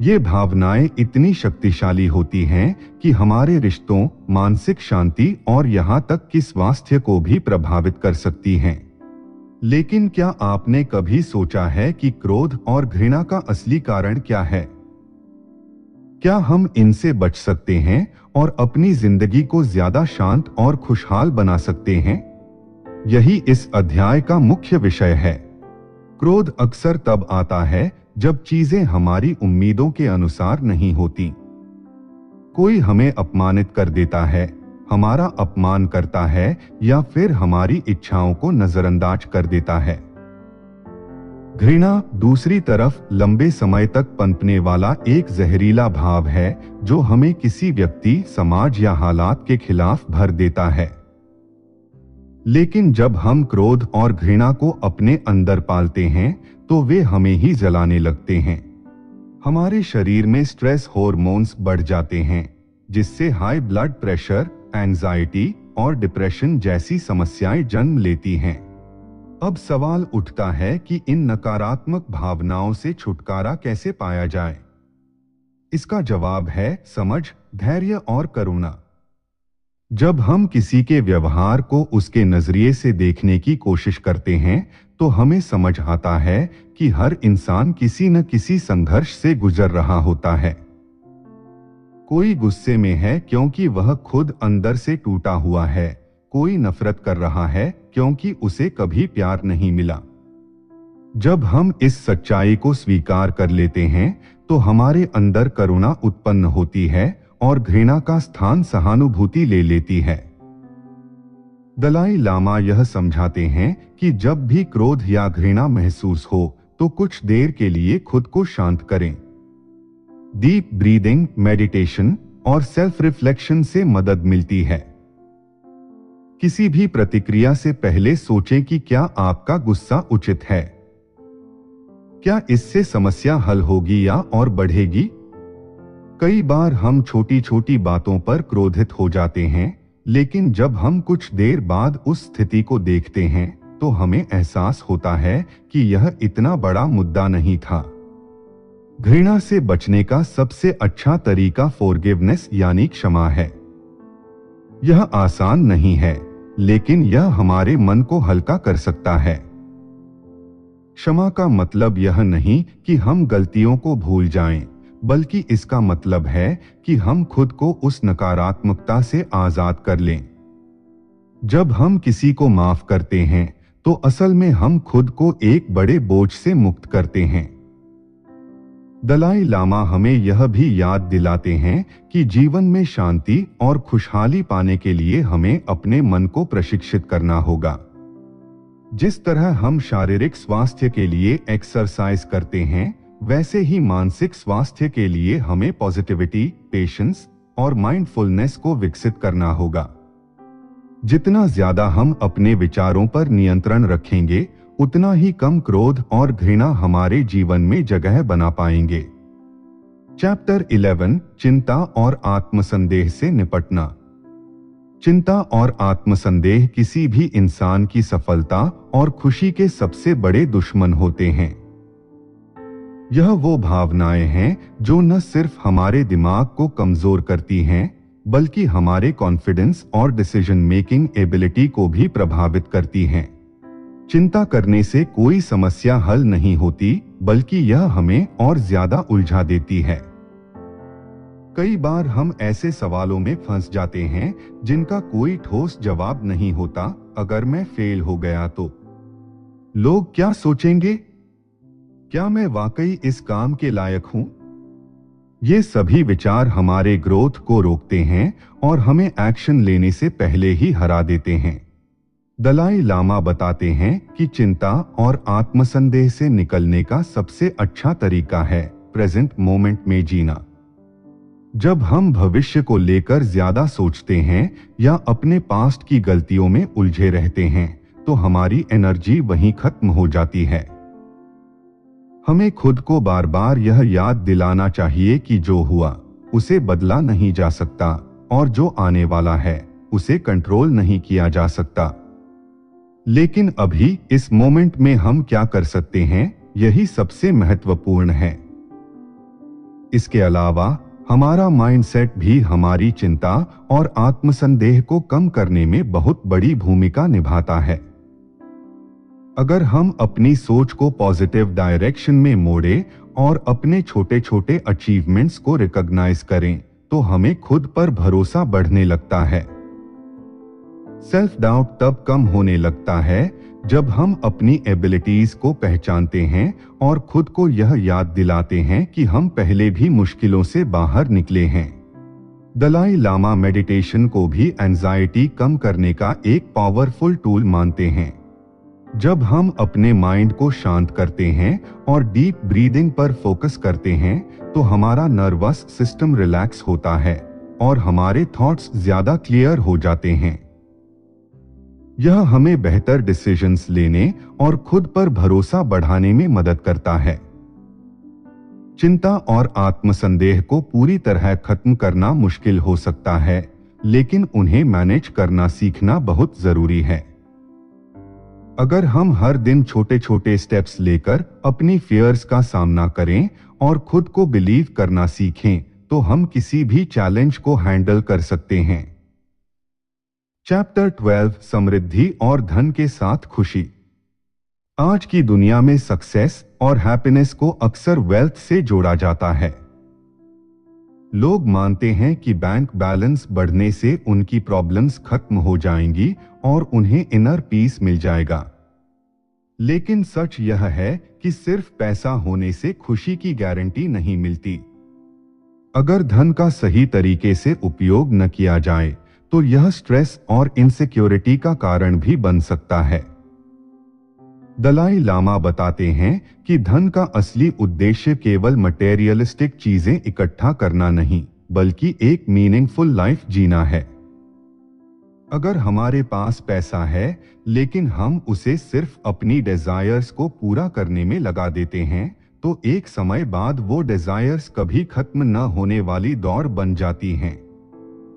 ये भावनाएं इतनी शक्तिशाली होती हैं कि हमारे रिश्तों, मानसिक शांति और यहां तक कि स्वास्थ्य को भी प्रभावित कर सकती हैं। लेकिन क्या आपने कभी सोचा है कि क्रोध और घृणा का असली कारण क्या है? क्या हम इनसे बच सकते हैं और अपनी जिंदगी को ज्यादा शांत और खुशहाल बना सकते हैं? यही इस अध्याय का मुख्य विषय है। क्रोध अक्सर तब आता है जब चीजें हमारी उम्मीदों के अनुसार नहीं होती। कोई हमें अपमानित कर देता है, हमारा अपमान करता है या फिर हमारी इच्छाओं को नजरअंदाज कर देता है। घृणा दूसरी तरफ लंबे समय तक पनपने वाला एक जहरीला भाव है जो हमें किसी व्यक्ति, समाज या हालात के खिलाफ भर देता है। लेकिन जब हम क्रोध और घृणा को अपने अंदर पालते हैं तो वे हमें ही जलाने लगते हैं। हमारे शरीर में स्ट्रेस हार्मोन्स बढ़ जाते हैं, जिससे हाई ब्लड प्रेशर, एंजाइटी और डिप्रेशन जैसी समस्याएं जन्म लेती हैं। अब सवाल उठता है कि इन नकारात्मक भावनाओं से छुटकारा कैसे पाया जाए। इसका जवाब है समझ, धैर्य और करुणा। जब हम किसी के व्यवहार को उसके नजरिए से देखने की कोशिश करते हैं तो हमें समझ आता है कि हर इंसान किसी न किसी संघर्ष से गुजर रहा होता है। कोई गुस्से में है क्योंकि वह खुद अंदर से टूटा हुआ है, कोई नफरत कर रहा है क्योंकि उसे कभी प्यार नहीं मिला। जब हम इस सच्चाई को स्वीकार कर लेते हैं तो हमारे अंदर करुणा उत्पन्न होती है और घृणा का स्थान सहानुभूति ले लेती है। दलाई लामा यह समझाते हैं कि जब भी क्रोध या घृणा महसूस हो तो कुछ देर के लिए खुद को शांत करें। डीप ब्रीदिंग, मेडिटेशन और सेल्फ रिफ्लेक्शन से मदद मिलती है। किसी भी प्रतिक्रिया से पहले सोचें कि क्या आपका गुस्सा उचित है, क्या इससे समस्या हल होगी या और बढ़ेगी। कई बार हम छोटी छोटी बातों पर क्रोधित हो जाते हैं, लेकिन जब हम कुछ देर बाद उस स्थिति को देखते हैं तो हमें एहसास होता है कि यह इतना बड़ा मुद्दा नहीं था। घृणा से बचने का सबसे अच्छा तरीका फॉरगिवनेस यानी क्षमा है। यह आसान नहीं है, लेकिन यह हमारे मन को हल्का कर सकता है। क्षमा का मतलब यह नहीं कि हम गलतियों को भूल जाएं, बल्कि इसका मतलब है कि हम खुद को उस नकारात्मकता से आजाद कर लें। जब हम किसी को माफ करते हैं तो असल में हम खुद को एक बड़े बोझ से मुक्त करते हैं। दलाई लामा हमें यह भी याद दिलाते हैं कि जीवन में शांति और खुशहाली पाने के लिए हमें अपने मन को प्रशिक्षित करना होगा। जिस तरह हम शारीरिक स्वास्थ्य के लिए एक्सरसाइज करते हैं, वैसे ही मानसिक स्वास्थ्य के लिए हमें पॉजिटिविटी, पेशेंस और माइंडफुलनेस को विकसित करना होगा। जितना ज्यादा हम अपने विचारों पर नियंत्रण रखेंगे, उतना ही कम क्रोध और घृणा हमारे जीवन में जगह बना पाएंगे। चैप्टर 11, चिंता और आत्मसंदेह से निपटना। चिंता और आत्मसंदेह किसी भी इंसान की सफलता और खुशी के सबसे बड़े दुश्मन होते हैं। यह वो भावनाएं हैं जो न सिर्फ हमारे दिमाग को कमजोर करती हैं, बल्कि हमारे कॉन्फिडेंस और डिसीजन मेकिंग एबिलिटी को भी प्रभावित करती हैं। चिंता करने से कोई समस्या हल नहीं होती, बल्कि यह हमें और ज्यादा उलझा देती है। कई बार हम ऐसे सवालों में फंस जाते हैं जिनका कोई ठोस जवाब नहीं होता। अगर मैं फेल हो गया तो लोग क्या सोचेंगे? क्या मैं वाकई इस काम के लायक हूं? ये सभी विचार हमारे ग्रोथ को रोकते हैं और हमें एक्शन लेने से पहले ही हरा देते हैं। दलाई लामा बताते हैं कि चिंता और आत्मसंदेह से निकलने का सबसे अच्छा तरीका है प्रेजेंट मोमेंट में जीना। जब हम भविष्य को लेकर ज्यादा सोचते हैं या अपने पास्ट की गलतियों में उलझे रहते हैं, तो हमारी एनर्जी वहीं खत्म हो जाती है। हमें खुद को बार बार यह याद दिलाना चाहिए कि जो हुआ उसे बदला नहीं जा सकता और जो आने वाला है उसे कंट्रोल नहीं किया जा सकता। लेकिन अभी इस मोमेंट में हम क्या कर सकते हैं, यही सबसे महत्वपूर्ण है। इसके अलावा हमारा माइंडसेट भी हमारी चिंता और आत्मसंदेह को कम करने में बहुत बड़ी भूमिका निभाता है। अगर हम अपनी सोच को पॉजिटिव डायरेक्शन में मोड़े और अपने छोटे छोटे अचीवमेंट्स को रिकॉग्नाइज करें, तो हमें खुद पर भरोसा बढ़ने लगता है। सेल्फ डाउट तब कम होने लगता है जब हम अपनी एबिलिटीज को पहचानते हैं और खुद को यह याद दिलाते हैं कि हम पहले भी मुश्किलों से बाहर निकले हैं। दलाई लामा मेडिटेशन को भी एंजाइटी कम करने का एक पावरफुल टूल मानते हैं। जब हम अपने माइंड को शांत करते हैं और डीप ब्रीदिंग पर फोकस करते हैं, तो हमारा नर्वस सिस्टम रिलैक्स होता है और हमारे थॉट्स ज्यादा क्लियर हो जाते हैं। यह हमें बेहतर डिसीजंस लेने और खुद पर भरोसा बढ़ाने में मदद करता है। चिंता और आत्मसंदेह को पूरी तरह खत्म करना मुश्किल हो सकता है, लेकिन उन्हें मैनेज करना सीखना बहुत जरूरी है। अगर हम हर दिन छोटे छोटे स्टेप्स लेकर अपनी फियर्स का सामना करें और खुद को बिलीव करना सीखें, तो हम किसी भी चैलेंज को हैंडल कर सकते हैं। चैप्टर 12 समृद्धि और धन के साथ खुशी। आज की दुनिया में सक्सेस और हैप्पीनेस को अक्सर वेल्थ से जोड़ा जाता है। लोग मानते हैं कि बैंक बैलेंस बढ़ने से उनकी प्रॉब्लम्स खत्म हो जाएंगी और उन्हें इनर पीस मिल जाएगा। लेकिन सच यह है कि सिर्फ पैसा होने से खुशी की गारंटी नहीं मिलती। अगर धन का सही तरीके से उपयोग न किया जाए तो यह स्ट्रेस और इनसिक्योरिटी का कारण भी बन सकता है। दलाई लामा बताते हैं कि धन का असली उद्देश्य केवल मटेरियलिस्टिक चीजें इकट्ठा करना नहीं, बल्कि एक मीनिंगफुल लाइफ जीना है। अगर हमारे पास पैसा है लेकिन हम उसे सिर्फ अपनी डिजायर्स को पूरा करने में लगा देते हैं, तो एक समय बाद वो डिजायर्स कभी खत्म न होने वाली दौड़ बन जाती हैं।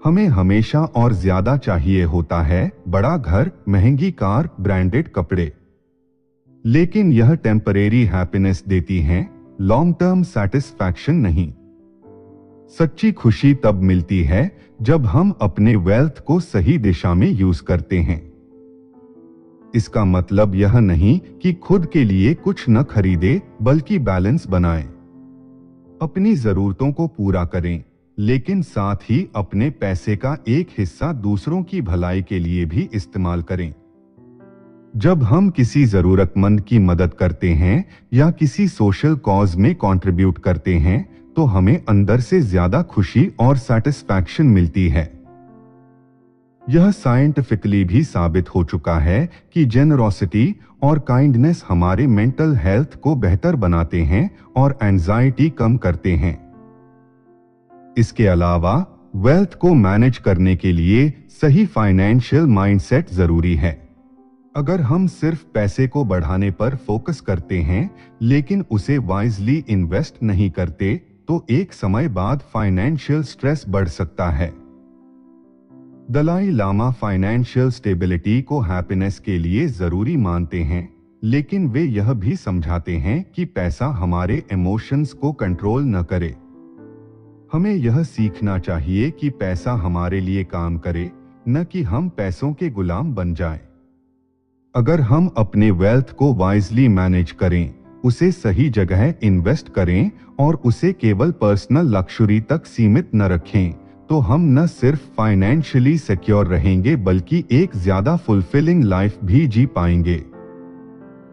हमें हमेशा और ज्यादा चाहिए होता है, बड़ा घर, महंगी कार, ब्रांडेड कपड़े, लेकिन यह टेम्परेरी हैप्पीनेस देती हैं, लॉन्ग टर्म सेटिस्फैक्शन नहीं। सच्ची खुशी तब मिलती है जब हम अपने वेल्थ को सही दिशा में यूज करते हैं। इसका मतलब यह नहीं कि खुद के लिए कुछ न खरीदे, बल्कि बैलेंस बनाएं। अपनी जरूरतों को पूरा करें, लेकिन साथ ही अपने पैसे का एक हिस्सा दूसरों की भलाई के लिए भी इस्तेमाल करें। जब हम किसी जरूरतमंद की मदद करते हैं या किसी सोशल कॉज में कंट्रीब्यूट करते हैं, तो हमें अंदर से ज्यादा खुशी और सैटिस्फैक्शन मिलती है। यह साइंटिफिकली भी साबित हो चुका है कि जेनरोसिटी और काइंडनेस हमारे मेंटल हेल्थ को बेहतर बनाते हैं और एंजाइटी कम करते हैं। इसके अलावा वेल्थ को मैनेज करने के लिए सही फाइनेंशियल माइंडसेट जरूरी है। अगर हम सिर्फ पैसे को बढ़ाने पर फोकस करते हैं लेकिन उसे वाइजली इन्वेस्ट नहीं करते, तो एक समय बाद फाइनेंशियल स्ट्रेस बढ़ सकता है। दलाई लामा फाइनेंशियल स्टेबिलिटी को हैप्पीनेस के लिए जरूरी मानते हैं, लेकिन वे यह भी समझाते हैं कि पैसा हमारे इमोशंस को कंट्रोल न करे। हमें यह सीखना चाहिए कि पैसा हमारे लिए काम करे, न कि हम पैसों के गुलाम बन जाएं। अगर हम अपने वेल्थ को वाइजली मैनेज करें, उसे सही जगह इन्वेस्ट करें और उसे केवल पर्सनल लक्ष्यूरी तक सीमित न रखें, तो हम न सिर्फ फाइनेंशियली सिक्योर रहेंगे बल्कि एक ज्यादा फुलफिलिंग लाइफ भी जी पाएंगे।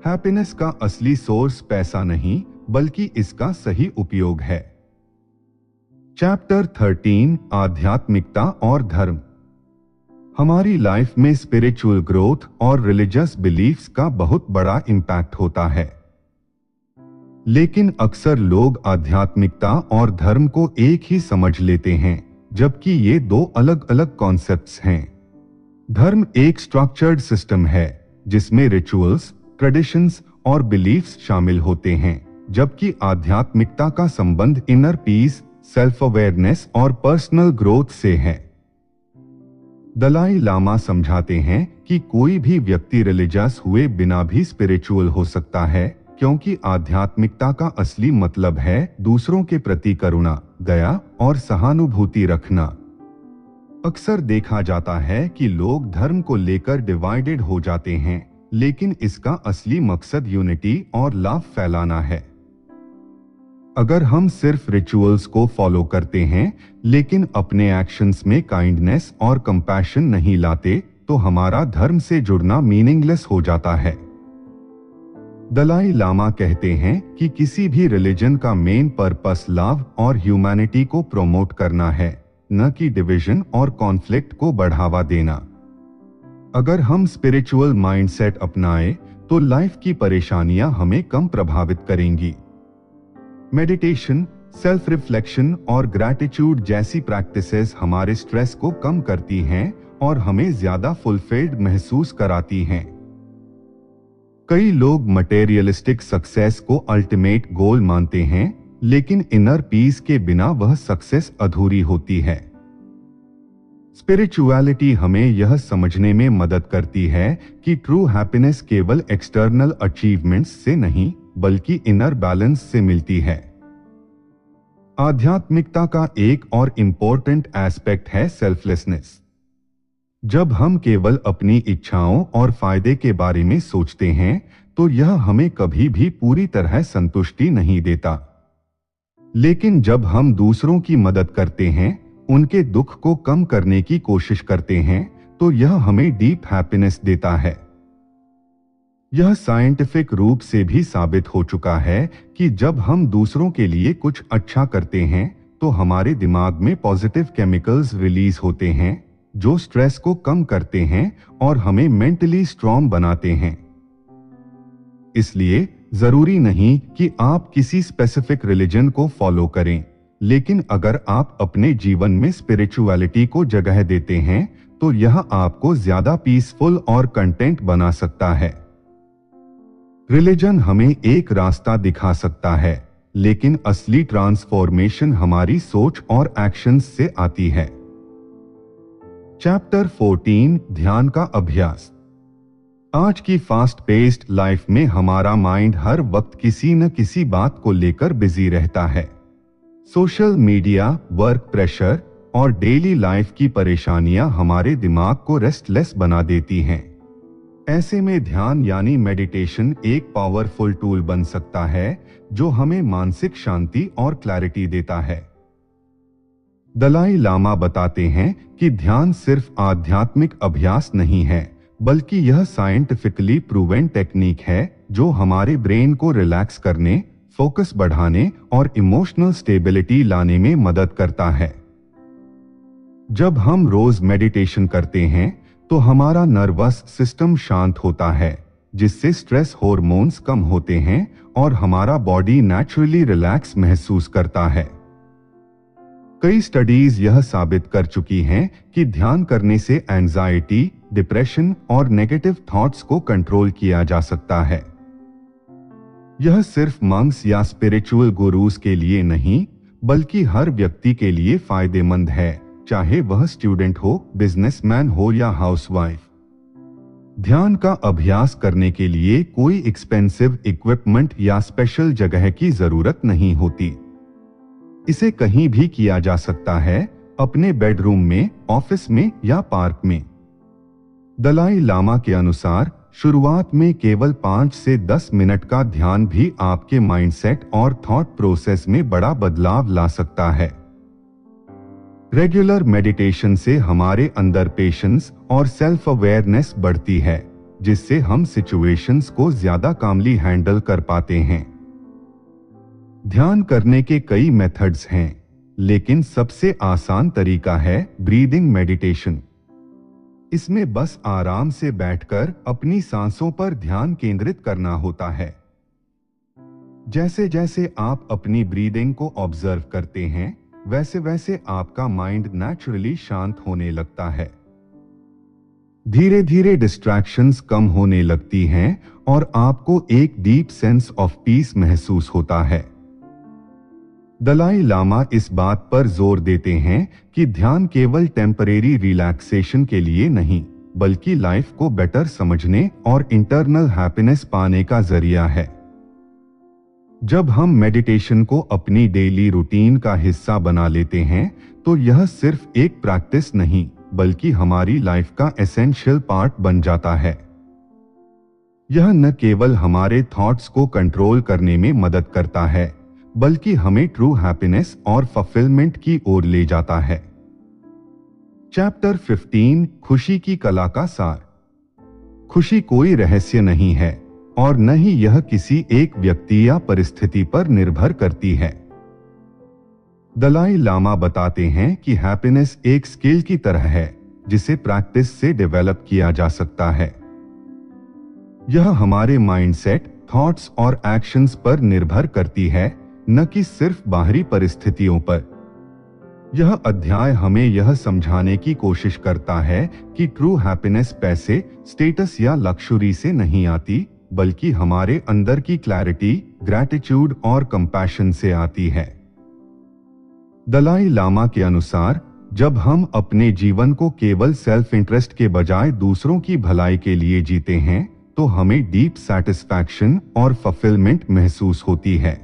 हैप्पीनेस का असली सोर्स पैसा नहीं, बल्कि इसका सही उपयोग है। चैप्टर 13 आध्यात्मिकता और धर्म। हमारी लाइफ में स्पिरिचुअल ग्रोथ और रिलीजियस बिलीफ्स का बहुत बड़ा इम्पैक्ट होता है, लेकिन अक्सर लोग आध्यात्मिकता और धर्म को एक ही समझ लेते हैं, जबकि ये दो अलग अलग कॉन्सेप्ट्स हैं। धर्म एक स्ट्रक्चर्ड सिस्टम है जिसमें रिचुअल्स, ट्रेडिशंस और बिलीफ्स शामिल होते हैं, जबकि आध्यात्मिकता का संबंध इनर पीस, सेल्फ अवेयरनेस और पर्सनल ग्रोथ से है। दलाई लामा समझाते हैं कि कोई भी व्यक्ति रिलीजियस हुए बिना भी स्पिरिचुअल हो सकता है, क्योंकि आध्यात्मिकता का असली मतलब है दूसरों के प्रति करुणा, दया और सहानुभूति रखना। अक्सर देखा जाता है कि लोग धर्म को लेकर डिवाइडेड हो जाते हैं, लेकिन इसका असली मकसद यूनिटी और लव फैलाना है। अगर हम सिर्फ रिचुअल्स को फॉलो करते हैं लेकिन अपने एक्शंस में काइंडनेस और कंपैशन नहीं लाते, तो हमारा धर्म से जुड़ना मीनिंगलेस हो जाता है। दलाई लामा कहते हैं कि किसी भी रिलीजन का मेन पर्पस लव और ह्यूमैनिटी को प्रमोट करना है, न कि डिवीजन और कॉन्फ्लिक्ट को बढ़ावा देना। अगर हम स्पिरिचुअल माइंडसेट अपनाएं, तो लाइफ की परेशानियां हमें कम प्रभावित करेंगी। मेडिटेशन, सेल्फ रिफ्लेक्शन और ग्रैटिट्यूड जैसी प्रैक्टिसेस हमारे स्ट्रेस को कम करती हैं और हमें ज्यादा फुलफिल्ड महसूस कराती हैं। कई लोग मटेरियलिस्टिक सक्सेस को अल्टीमेट गोल मानते हैं, लेकिन इनर पीस के बिना वह सक्सेस अधूरी होती है। स्पिरिचुअलिटी हमें यह समझने में मदद करती है कि ट्रू हैप्पीनेस केवल एक्सटर्नल अचीवमेंट्स से नहीं, बल्कि इनर बैलेंस से मिलती है। आध्यात्मिकता का एक और इम्पोर्टेंट एस्पेक्ट है सेल्फलेसनेस। जब हम केवल अपनी इच्छाओं और फायदे के बारे में सोचते हैं तो यह हमें कभी भी पूरी तरह संतुष्टि नहीं देता। लेकिन जब हम दूसरों की मदद करते हैं, उनके दुख को कम करने की कोशिश करते हैं, तो यह हमें डीप हैप्पीनेस देता है। यह साइंटिफिक रूप से भी साबित हो चुका है कि जब हम दूसरों के लिए कुछ अच्छा करते हैं तो हमारे दिमाग में पॉजिटिव केमिकल्स रिलीज होते हैं जो स्ट्रेस को कम करते हैं और हमें मेंटली स्ट्रांग बनाते हैं। इसलिए जरूरी नहीं कि आप किसी स्पेसिफिक रिलीजन को फॉलो करें, लेकिन अगर आप अपने जीवन में स्पिरिचुअलिटी को जगह देते हैं तो यह आपको ज्यादा पीसफुल और कंटेंट बना सकता है। रिलीजन हमें एक रास्ता दिखा सकता है, लेकिन असली ट्रांसफॉर्मेशन हमारी सोच और एक्शंस से आती है। चैप्टर 14 ध्यान का अभ्यास। आज की फास्ट पेस्ड लाइफ में हमारा माइंड हर वक्त किसी न किसी बात को लेकर बिजी रहता है। सोशल मीडिया, वर्क प्रेशर और डेली लाइफ की परेशानियां हमारे दिमाग को रेस्टलेस बना देती हैं। ऐसे में ध्यान यानी मेडिटेशन एक पावरफुल टूल बन सकता है जो हमें मानसिक शांति और क्लैरिटी देता है। दलाई लामा बताते हैं कि ध्यान सिर्फ आध्यात्मिक अभ्यास नहीं है, बल्कि यह साइंटिफिकली प्रूवन टेक्निक है जो हमारे ब्रेन को रिलैक्स करने, फोकस बढ़ाने और इमोशनल स्टेबिलिटी लाने में मदद करता है। जब हम रोज मेडिटेशन करते हैं तो हमारा नर्वस सिस्टम शांत होता है, जिससे स्ट्रेस हार्मोन्स कम होते हैं और हमारा बॉडी नेचुरली रिलैक्स महसूस करता है। कई स्टडीज यह साबित कर चुकी हैं कि ध्यान करने से एंजाइटी, डिप्रेशन और नेगेटिव थॉट्स को कंट्रोल किया जा सकता है। यह सिर्फ मंक्स या स्पिरिचुअल गुरुज के लिए नहीं, बल्कि हर व्यक्ति के लिए फायदेमंद है, चाहे वह स्टूडेंट हो, बिजनेसमैन हो या हाउसवाइफ। ध्यान का अभ्यास करने के लिए कोई एक्सपेंसिव इक्विपमेंट या स्पेशल जगह की जरूरत नहीं होती। इसे कहीं भी किया जा सकता है, अपने बेडरूम में, ऑफिस में या पार्क में। दलाई लामा के अनुसार शुरुआत में केवल 5 से 10 मिनट का ध्यान भी आपके माइंडसेट और थॉट प्रोसेस में बड़ा बदलाव ला सकता है। रेगुलर मेडिटेशन से हमारे अंदर पेशेंस और सेल्फ अवेयरनेस बढ़ती है, जिससे हम सिचुएशंस को ज्यादा कामली हैंडल कर पाते हैं। ध्यान करने के कई मेथड्स हैं, लेकिन सबसे आसान तरीका है ब्रीदिंग मेडिटेशन। इसमें बस आराम से बैठकर अपनी सांसों पर ध्यान केंद्रित करना होता है। जैसे जैसे आप अपनी ब्रीदिंग को ऑब्जर्व करते हैं, वैसे वैसे आपका माइंड नेचुरली शांत होने लगता है। धीरे धीरे डिस्ट्रैक्शंस कम होने लगती हैं और आपको एक डीप सेंस ऑफ पीस महसूस होता है। दलाई लामा इस बात पर जोर देते हैं कि ध्यान केवल टेम्परेरी रिलैक्सेशन के लिए नहीं, बल्कि लाइफ को बेटर समझने और इंटरनल हैप्पीनेस पाने का जरिया है। जब हम मेडिटेशन को अपनी डेली रूटीन का हिस्सा बना लेते हैं तो यह सिर्फ एक प्रैक्टिस नहीं, बल्कि हमारी लाइफ का एसेंशियल पार्ट बन जाता है। यह न केवल हमारे थॉट्स को कंट्रोल करने में मदद करता है, बल्कि हमें ट्रू हैप्पीनेस और फुलफिलमेंट की ओर ले जाता है। चैप्टर 15 खुशी की कला का सार। खुशी कोई रहस्य नहीं है और न ही यह किसी एक व्यक्ति या परिस्थिति पर निर्भर करती है। दलाई लामा बताते हैं कि हैप्पीनेस एक स्किल की तरह है जिसे प्रैक्टिस से डेवलप किया जा सकता है। यह हमारे माइंडसेट, थॉट्स और एक्शंस पर निर्भर करती है, न कि सिर्फ बाहरी परिस्थितियों पर। यह अध्याय हमें यह समझाने की कोशिश करता है कि ट्रू हैप्पीनेस पैसे, स्टेटस या लक्ष्यूरी से नहीं आती, बल्कि हमारे अंदर की क्लैरिटी, ग्रैटिट्यूड और कंपैशन से आती है। दलाई लामा के अनुसार जब हम अपने जीवन को केवल सेल्फ इंटरेस्ट के बजाय दूसरों की भलाई के लिए जीते हैं तो हमें डीप सैटिस्फैक्शन और फुलफिलमेंट महसूस होती है।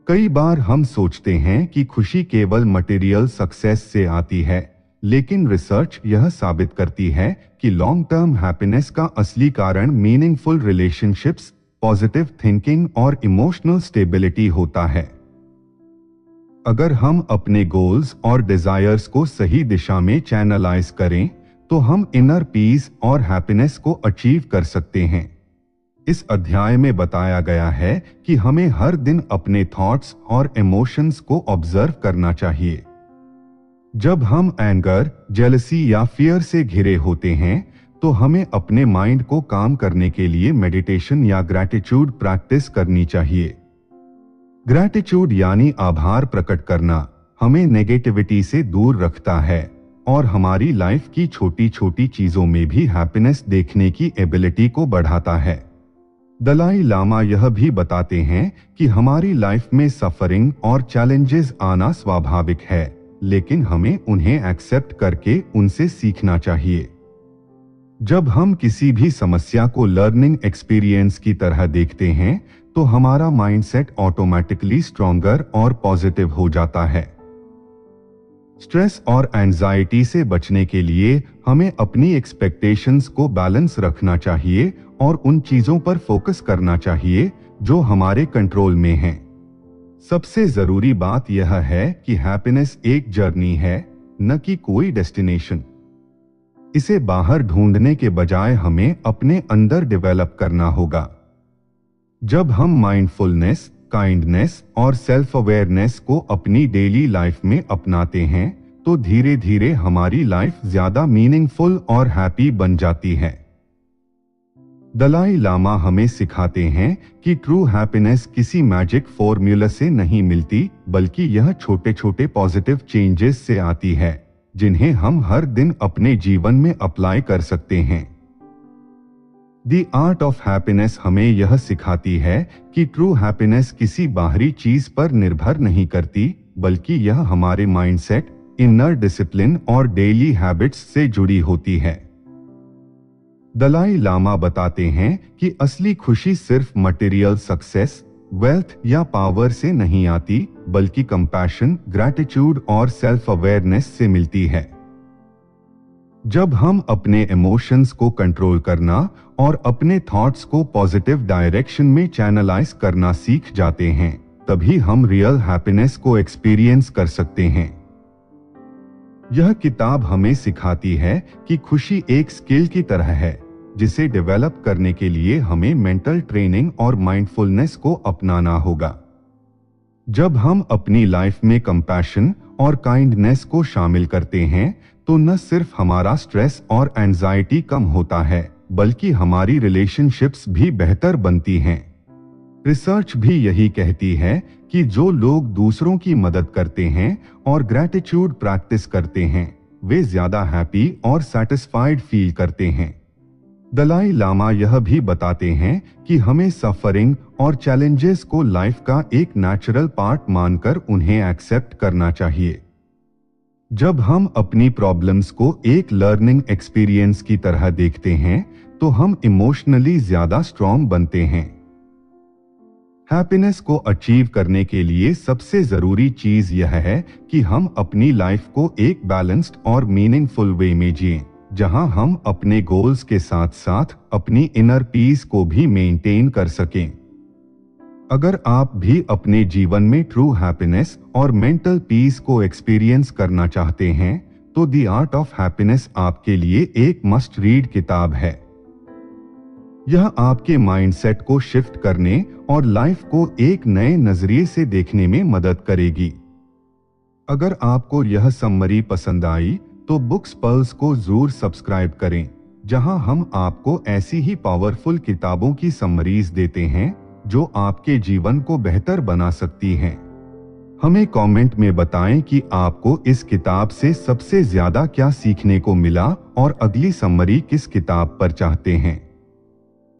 कई बार हम सोचते हैं कि खुशी केवल मटेरियल सक्सेस से आती है, लेकिन रिसर्च यह साबित करती है कि लॉन्ग टर्म हैप्पीनेस का असली कारण मीनिंगफुल रिलेशनशिप्स, पॉजिटिव थिंकिंग और इमोशनल स्टेबिलिटी होता है। अगर हम अपने गोल्स और डिजायर्स को सही दिशा में चैनलाइज करें तो हम इनर पीस और हैप्पीनेस को अचीव कर सकते हैं। इस अध्याय में बताया गया है कि हमें हर दिन अपने थॉट्स और इमोशंस को ऑब्जर्व करना चाहिए। जब हम एंगर, जेलसी या फियर से घिरे होते हैं तो हमें अपने माइंड को काम करने के लिए मेडिटेशन या ग्रैटिट्यूड प्रैक्टिस करनी चाहिए। ग्रैटिट्यूड यानी आभार प्रकट करना हमें नेगेटिविटी से दूर रखता है और हमारी लाइफ की छोटी छोटी चीजों में भी हैप्पीनेस देखने की एबिलिटी को बढ़ाता है। दलाई लामा यह भी बताते हैं कि हमारी लाइफ में सफरिंग और चैलेंजेस आना स्वाभाविक है, लेकिन हमें उन्हें एक्सेप्ट करके उनसे सीखना चाहिए। जब हम किसी भी समस्या को लर्निंग एक्सपीरियंस की तरह देखते हैं तो हमारा माइंडसेट ऑटोमेटिकली स्ट्रॉन्गर और पॉजिटिव हो जाता है। स्ट्रेस और एंजाइटी से बचने के लिए हमें अपनी एक्सपेक्टेशंस को बैलेंस रखना चाहिए और उन चीजों पर फोकस करना चाहिए जो हमारे कंट्रोल में हैं। सबसे जरूरी बात यह है कि हैप्पीनेस एक जर्नी है, न कि कोई डेस्टिनेशन। इसे बाहर ढूंढने के बजाय हमें अपने अंदर डेवलप करना होगा। जब हम माइंडफुलनेस, काइंडनेस और सेल्फ अवेयरनेस को अपनी डेली लाइफ में अपनाते हैं तो धीरे धीरे हमारी लाइफ ज्यादा मीनिंगफुल और हैप्पी बन जाती है। दलाई लामा हमें सिखाते हैं कि ट्रू हैप्पीनेस किसी मैजिक फॉर्मूला से नहीं मिलती, बल्कि यह छोटे छोटे पॉजिटिव चेंजेस से आती है जिन्हें हम हर दिन अपने जीवन में अप्लाई कर सकते हैं। द आर्ट ऑफ हैप्पीनेस हमें यह सिखाती है कि ट्रू हैप्पीनेस किसी बाहरी चीज पर निर्भर नहीं करती, बल्कि यह हमारे माइंडसेट, इनर डिसिप्लिन और डेली हैबिट्स से जुड़ी होती है। दलाई लामा बताते हैं कि असली खुशी सिर्फ मटेरियल सक्सेस, वेल्थ या पावर से नहीं आती, बल्कि कंपैशन, ग्रैटिट्यूड और सेल्फ अवेयरनेस से मिलती है। जब हम अपने इमोशंस को कंट्रोल करना और अपने थॉट्स को पॉजिटिव डायरेक्शन में चैनलाइज करना सीख जाते हैं, तभी हम रियल हैप्पीनेस को एक्सपीरियंस कर सकते हैं। यह किताब हमें सिखाती है कि खुशी एक स्किल की तरह है जिसे डेवलप करने के लिए हमें मेंटल ट्रेनिंग और माइंडफुलनेस को अपनाना होगा। जब हम अपनी लाइफ में कंपैशन और काइंडनेस को शामिल करते हैं तो न सिर्फ हमारा स्ट्रेस और एंजाइटी कम होता है, बल्कि हमारी रिलेशनशिप्स भी बेहतर बनती हैं। रिसर्च भी यही कहती है कि जो लोग दूसरों की मदद करते हैं और ग्रैटिट्यूड प्रैक्टिस करते हैं, वे ज्यादा हैप्पी और सैटिस्फाइड फील करते हैं। दलाई लामा यह भी बताते हैं कि हमें सफरिंग और चैलेंजेस को लाइफ का एक नेचुरल पार्ट मानकर उन्हें एक्सेप्ट करना चाहिए। जब हम अपनी प्रॉब्लम्स को एक लर्निंग एक्सपीरियंस की तरह देखते हैं तो हम इमोशनली ज्यादा स्ट्रॉन्ग बनते हैं। हैप्पीनेस को अचीव करने के लिए सबसे जरूरी चीज यह है कि हम अपनी लाइफ को एक बैलेंस्ड और मीनिंगफुल वे में जिएं, जहां हम अपने गोल्स के साथ साथ अपनी इनर पीस को भी मेंटेन कर सकें। अगर आप भी अपने जीवन में ट्रू हैप्पीनेस और मेंटल पीस को एक्सपीरियंस करना चाहते हैं तो द आर्ट ऑफ हैप्पीनेस आपके लिए एक मस्ट रीड किताब है। यह आपके माइंडसेट को शिफ्ट करने और लाइफ को एक नए नजरिए से देखने में मदद करेगी। अगर आपको यह समरी पसंद आई तो बुक्स पल्स को जरूर सब्सक्राइब करें, जहां हम आपको ऐसी ही पावरफुल किताबों की समरीज देते हैं जो आपके जीवन को बेहतर बना सकती हैं। हमें कमेंट में बताएं कि आपको इस किताब से सबसे ज्यादा क्या सीखने को मिला और अगली समरी किस किताब पर चाहते हैं।